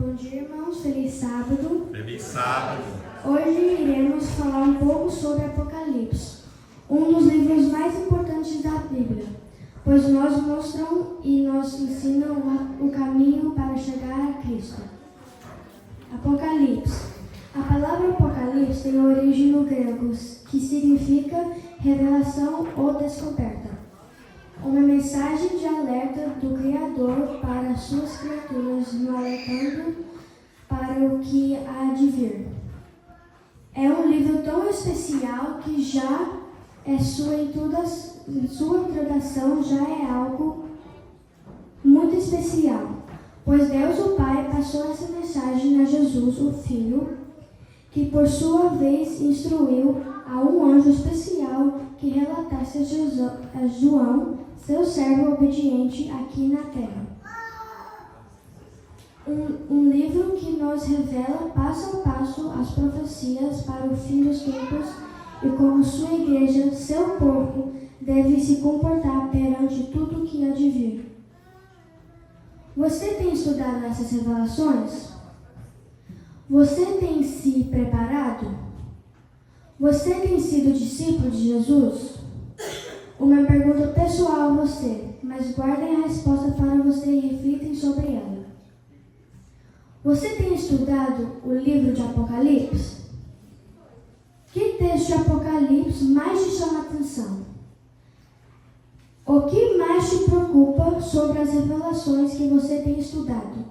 Bom dia, irmãos. Feliz sábado. Feliz sábado. Hoje iremos falar um pouco sobre Apocalipse, um dos livros mais importantes da Bíblia, pois nos mostram e nos ensinam o caminho para chegar a Cristo. Apocalipse. A palavra Apocalipse tem origem no grego, que significa revelação ou descoberta. Uma mensagem de alerta do Criador para suas criaturas, no alertando para o que há de vir. É um livro tão especial que já é sua introdução já é algo muito especial, pois Deus o Pai passou essa mensagem a Jesus, o Filho, que por sua vez instruiu a um anjo especial que relatasse a João, seu servo obediente aqui na terra. Um livro que nos revela passo a passo as profecias para o fim dos tempos e como sua igreja, seu povo, deve se comportar perante tudo que há de vir. Você tem estudado essas revelações? Você tem se preparado? Você tem sido discípulo de Jesus? Uma pergunta pessoal a você, mas guardem a resposta para você e reflitem sobre ela. Você tem estudado o livro de Apocalipse? Que texto de Apocalipse mais te chama a atenção? O que mais te preocupa sobre as revelações que você tem estudado?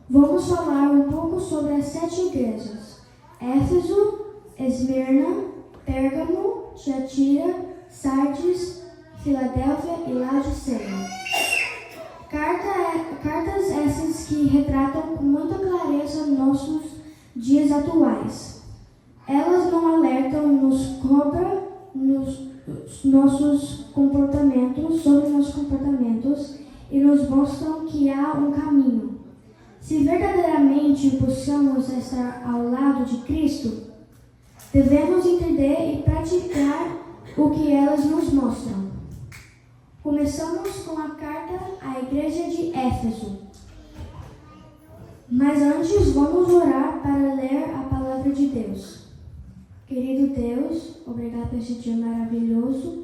Vamos falar um pouco sobre as 7 igrejas: Éfeso, Esmirna, Pérgamo, Tiatira, Sardes, Filadélfia e Laodiceia. Cartas essas que retratam com muita clareza nossos dias atuais. Elas não alertam, nos cobram sobre nossos comportamentos e nos mostram que há um caminho. Se verdadeiramente buscamos estar ao lado de Cristo, devemos entender e praticar o que elas nos mostram. Começamos com a carta à igreja de Éfeso. Mas antes vamos orar para ler a palavra de Deus. Querido Deus, obrigado por esse dia maravilhoso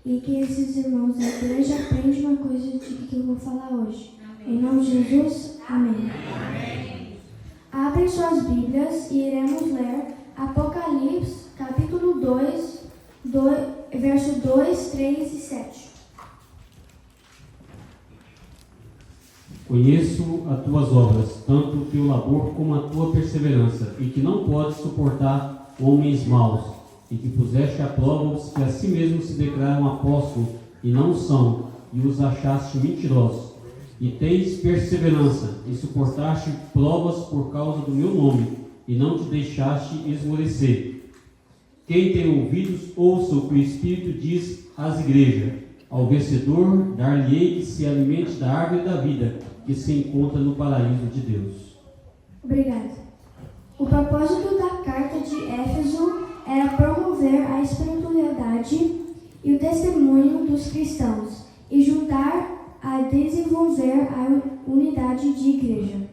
e que esses irmãos da igreja aprendam uma coisa de que eu vou falar hoje. Amém. Em nome de Jesus, amém. Amém. Abrem suas Bíblias e iremos ler Apocalipse, capítulo 2, verso 2, 3 e 7. Conheço as tuas obras, tanto o teu labor como a tua perseverança, e que não podes suportar homens maus, e que puseste à prova os que a si mesmos se declaram apóstolos e não são, e os achaste mentirosos. E tens perseverança, e suportaste provas por causa do meu nome, e não te deixaste esmorecer. Quem tem ouvidos, ouça o que o Espírito diz às igrejas. Ao vencedor, dar-lhe-ei que se alimente da árvore da vida, que se encontra no paraíso de Deus. Obrigada. O propósito da carta de Éfeso era promover a espiritualidade e o testemunho dos cristãos e ajudar a desenvolver a unidade de igreja.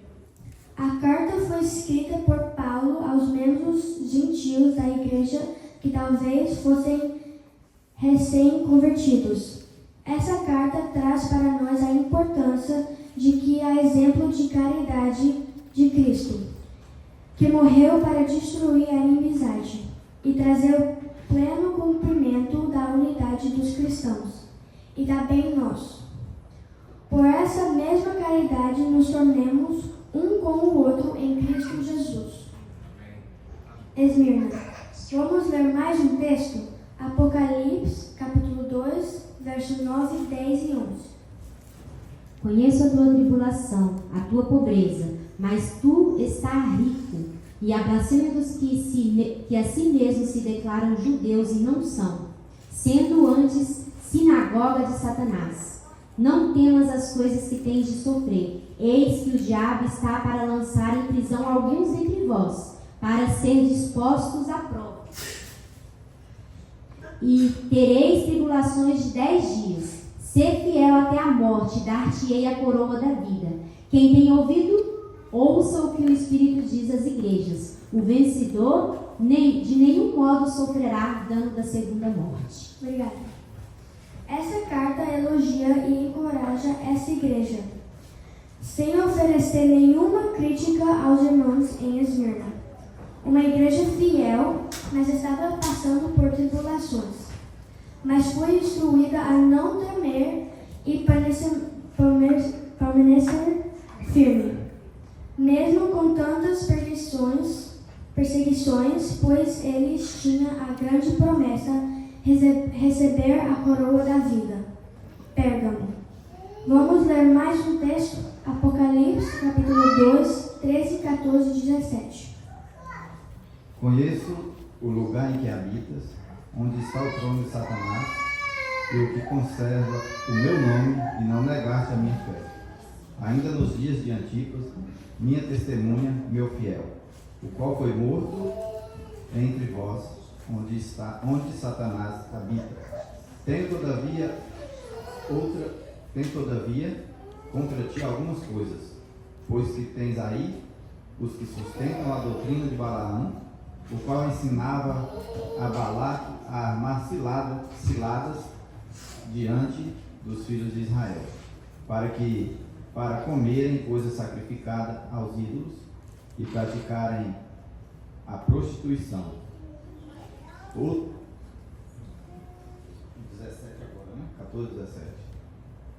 A carta foi escrita por Paulo aos membros gentios da igreja que talvez fossem recém-convertidos. Essa carta traz para nós a importância de que há exemplo de caridade de Cristo, que morreu para destruir a inimizade e trazer o pleno cumprimento da unidade dos cristãos, e também nós. Por essa mesma caridade nos tornemos um com o outro em Cristo Jesus. Esmirna. Vamos ler mais um texto? Apocalipse, capítulo 2, versos 9, 10 e 11. Conheço a tua tribulação, a tua pobreza, mas tu estás rico, e a blasfêmia dos que a si mesmos se declaram judeus e não são, sendo antes sinagoga de Satanás. Não temas as coisas que tens de sofrer. Eis que o diabo está para lançar em prisão alguns entre vós, para ser dispostos à prova. E tereis tribulações de 10 dias. Ser fiel até a morte, dar-te-ei a coroa da vida. Quem tem ouvido, ouça o que o Espírito diz às igrejas. O vencedor de nenhum modo sofrerá dano da segunda morte. Obrigada. Essa carta elogia e encoraja essa igreja, sem oferecer nenhuma crítica aos irmãos em Esmirna. Uma igreja fiel, mas estava passando por tribulações, mas foi instruída a não temer e permanecer firme, mesmo com tantas perseguições, pois eles tinham a grande promessa receber a coroa da vida. Pérgamo. Vamos ler mais um texto? Apocalipse, capítulo 2, 13, 14 e 17. Conheço o lugar em que habitas, onde está o trono de Satanás, e o que conserva o meu nome, e não negaste a minha fé. Ainda nos dias de Antipas, minha testemunha, meu fiel, o qual foi morto entre vós, onde Satanás habita. Tenho todavia contra ti algumas coisas, pois que tens aí os que sustentam a doutrina de Balaão, o qual ensinava a Balaque a armar ciladas diante dos filhos de Israel, para comerem coisa sacrificada aos ídolos e praticarem a prostituição. O 17 agora, né? 14, 17.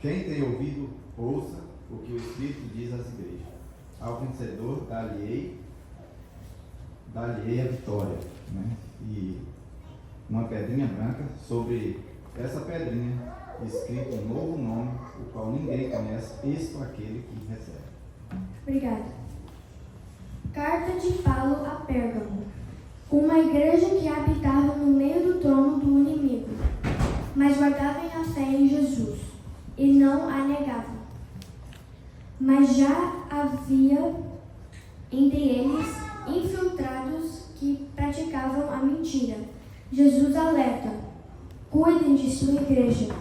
Quem tem ouvido, ouça o que o Espírito diz às igrejas. Ao vencedor, dar-lhe-ei a vitória, né? E uma pedrinha branca, sobre essa pedrinha, escrito um novo nome, o qual ninguém conhece, isto aquele que recebe. Obrigada. Carta de Paulo a Pérgamo. Uma igreja que habitava no meio do trono do inimigo, mas guardavam a fé em Jesus e não a negavam. Mas já havia entre eles infiltrados que praticavam a mentira. Jesus alerta: cuidem de sua igreja,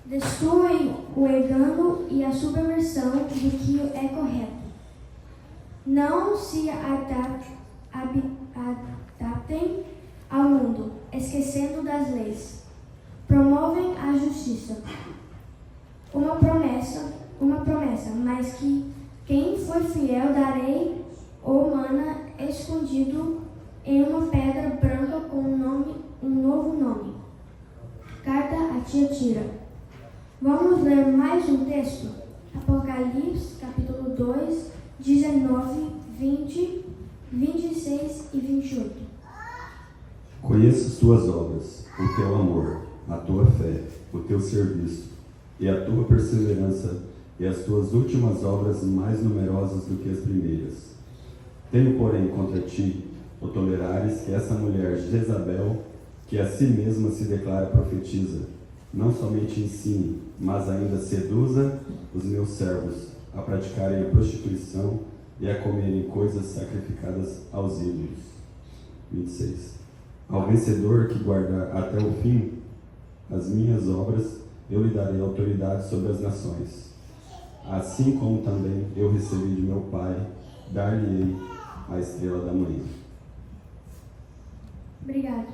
destruem o engano e a subversão do que é correto. Não se adaptem ao mundo, esquecendo das leis. Promovem a justiça. Uma promessa, mas que quem for fiel darei o maná escondido em uma pedra branca com um novo nome. Carta a Tiatira. Vamos ler mais um texto? Apocalipse, capítulo 2, 19, 20, 26 e 28. Conheço as tuas obras, o teu amor, a tua fé, o teu serviço e a tua perseverança e as tuas últimas obras mais numerosas do que as primeiras. Tenho, porém, contra ti o tolerares que essa mulher Jezabel, que a si mesma se declara profetisa, não somente ensine, mas ainda seduza os meus servos a praticarem a prostituição e a comerem coisas sacrificadas aos ídolos. 26. Ao vencedor que guardar até o fim as minhas obras, eu lhe darei autoridade sobre as nações. Assim como também eu recebi de meu Pai, dar-lhe-ei a estrela da manhã. Obrigado.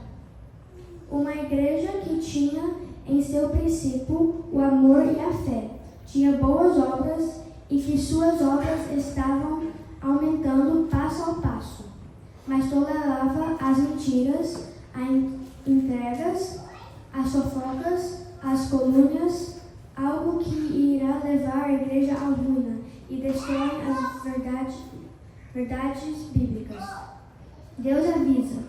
Uma igreja que tinha em seu princípio o amor e a fé, tinha boas obras e que suas obras estavam aumentando passo a passo, mas tolerava as mentiras, as intrigas, as fofocas, as calúnias, algo que irá levar a igreja à ruína e destrói as verdades bíblicas. Deus avisa: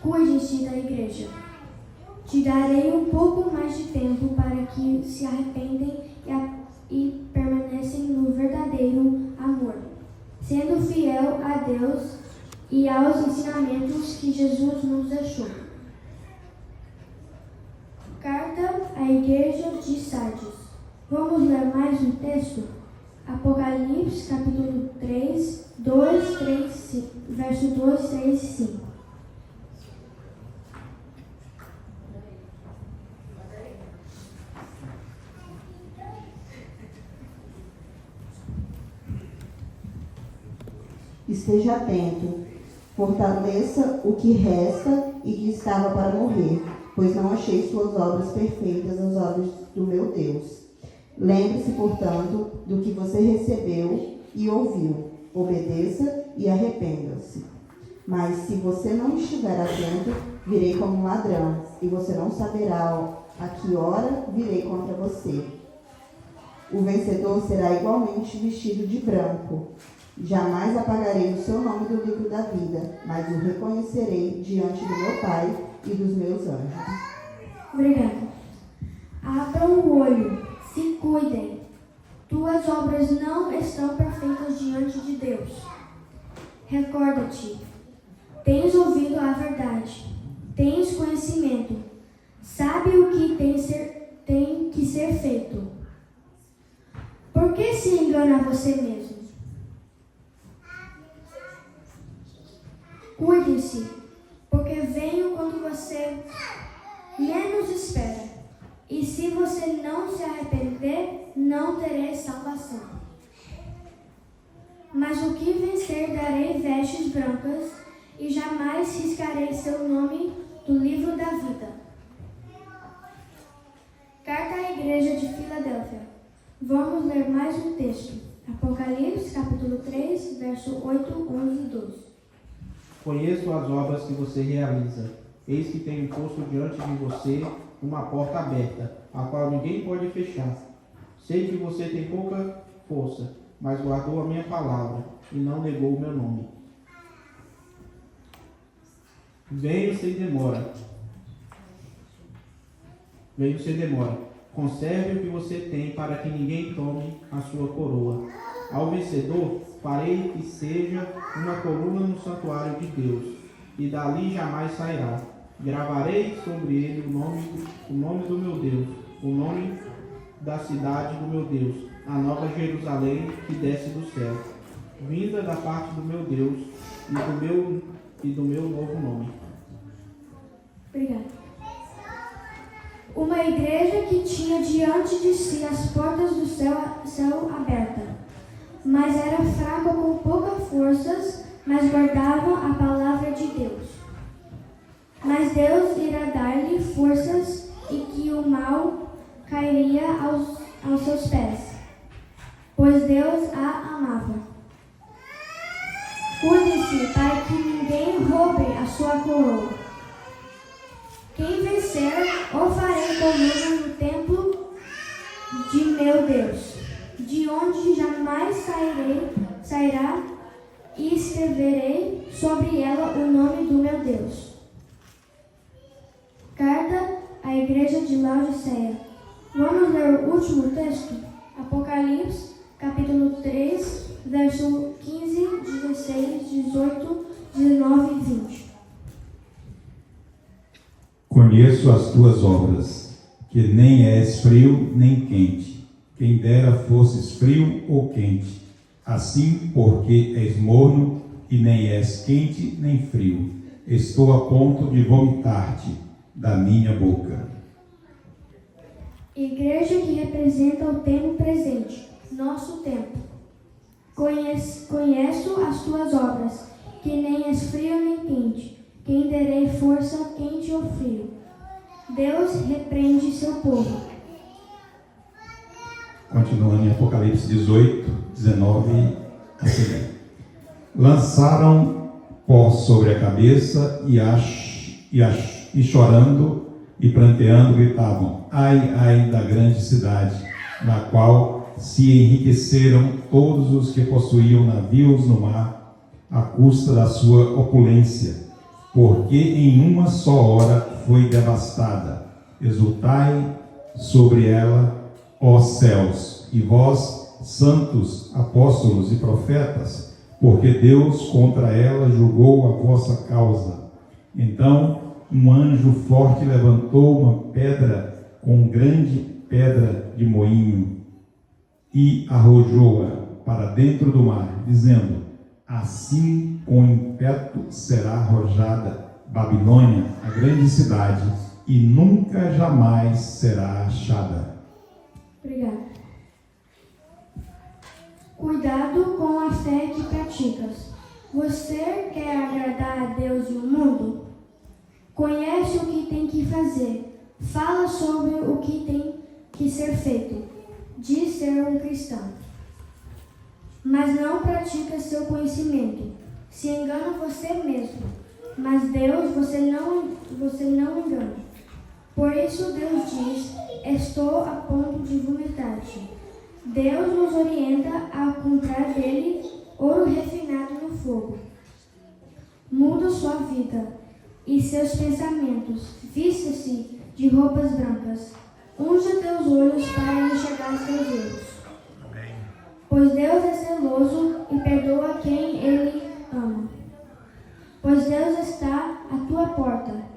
cuide-se da igreja. Te darei um pouco mais de tempo para que se arrependem e permanecem no verdadeiro amor, sendo fiel a Deus e aos ensinamentos que Jesus nos deixou. Carta à Igreja de Sardes. Vamos ler mais um texto? Apocalipse, capítulo 3, 2, 3, 5, verso 2, 3 e 5. Esteja atento, fortaleça o que resta e que estava para morrer, pois não achei suas obras perfeitas aos olhos do meu Deus. Lembre-se, portanto, do que você recebeu e ouviu. Obedeça e arrependa-se. Mas se você não estiver atento, virei como um ladrão, e você não saberá a que hora virei contra você. O vencedor será igualmente vestido de branco. Jamais apagarei o seu nome do livro da vida, mas o reconhecerei diante do meu Pai e dos meus anjos. Obrigada. Abram o olho, se cuidem. Tuas obras não estão perfeitas diante de Deus. Recorda-te, tens ouvido a verdade, tens conhecimento, sabe o que tem que ser feito. Por que se engana você mesmo? Cuide-se, porque venho quando você menos espera. E se você não se arrepender, não terei salvação. Mas o que vencer darei vestes brancas e jamais riscarei seu nome do livro da vida. Carta à Igreja de Filadélfia. Vamos ler mais um texto. Apocalipse, capítulo 3, verso 8, 11 e 12. Conheço as obras que você realiza. Eis que tenho posto diante de você uma porta aberta, a qual ninguém pode fechar. Sei que você tem pouca força, mas guardou a minha palavra e não negou o meu nome. Venho sem demora. Conserve o que você tem, para que ninguém tome a sua coroa. Ao vencedor, farei que seja uma coluna no santuário de Deus, e dali jamais sairá. Gravarei sobre ele o nome do meu Deus, o nome da cidade do meu Deus, a nova Jerusalém que desce do céu, vinda da parte do meu Deus e do meu novo nome. Obrigada. Uma igreja que tinha diante de si as portas do céu abertas, mas era fraca com poucas forças, mas guardava a palavra de Deus. Mas Deus irá dar-lhe forças e que o mal cairia aos seus pés, pois Deus a amava. Cuide-se para que ninguém roube a sua coroa. Quem vencer, o farei coluna no templo de meu Deus, de onde jamais sairá, e escreverei sobre ela o nome do meu Deus. Carta à Igreja de Laodiceia. Vamos ler o último texto? Apocalipse, capítulo 3, verso 15, 16, 18, 19 e 20. Conheço as tuas obras, que nem és frio nem quente. Quem dera fosses frio ou quente. Assim, porque és morno e nem és quente nem frio, estou a ponto de vomitar-te da minha boca. Igreja que representa o tempo presente, nosso tempo. Conheço as tuas obras, que nem és frio nem quente. Quem terei força quente ou frio. Deus repreende seu povo. Continuando em Apocalipse 18, 19 a seguir. Lançaram pó sobre a cabeça e chorando e pranteando gritavam: ai, ai da grande cidade, na qual se enriqueceram todos os que possuíam navios no mar, à custa da sua opulência, porque em uma só hora foi devastada. Exultai sobre ela, ó céus, e vós, santos, apóstolos e profetas, porque Deus contra ela julgou a vossa causa. Então um anjo forte levantou uma pedra com grande pedra de moinho e arrojou-a para dentro do mar, dizendo: assim com impeto será arrojada Babilônia, a grande cidade, e nunca jamais será achada. Obrigada. Cuidado com a fé que praticas. Você quer agradar a Deus e o mundo? Conhece o que tem que fazer. Fala sobre o que tem que ser feito. Diz ser um cristão. Mas não pratica seu conhecimento. Se engana você mesmo. Mas Deus você não engana. Por isso Deus diz, estou a ponto de vomitar-te. Deus nos orienta a comprar dele ouro refinado no fogo. Muda sua vida e seus pensamentos. Vista-se de roupas brancas. Unja teus olhos para enxergar seus erros. Pois Deus é zeloso e perdoa quem Ele ama. Pois Deus está à tua porta.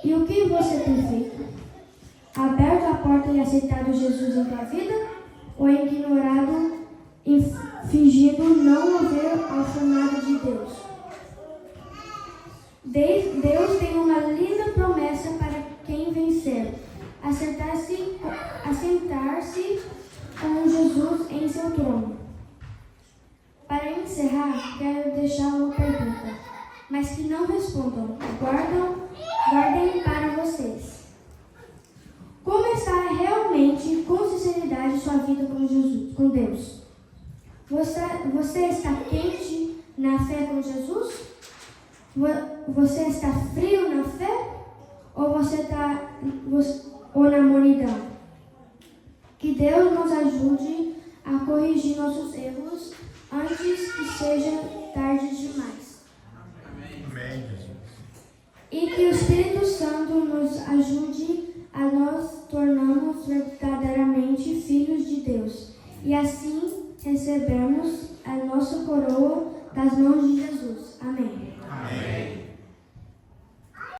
E o que você tem feito? Aberto a porta e aceitado Jesus em tua vida? Ou ignorado e fingindo não ouvir ao chamado de Deus? Deus tem uma linda promessa para quem vencer. Assentar-se com Jesus em seu trono. Para encerrar, quero deixar uma pergunta, mas que não respondam. Guardem para vocês. Como está realmente, com sinceridade, sua vida com Jesus, com Deus? Você está quente na fé com Jesus? Você está frio na fé? Ou na mornidão? Que Deus nos ajude a corrigir nossos erros antes que seja tarde demais. Amém, Jesus. E que o Espírito Santo nos ajude a nós tornarmos verdadeiramente filhos de Deus e assim recebermos a nossa coroa das mãos de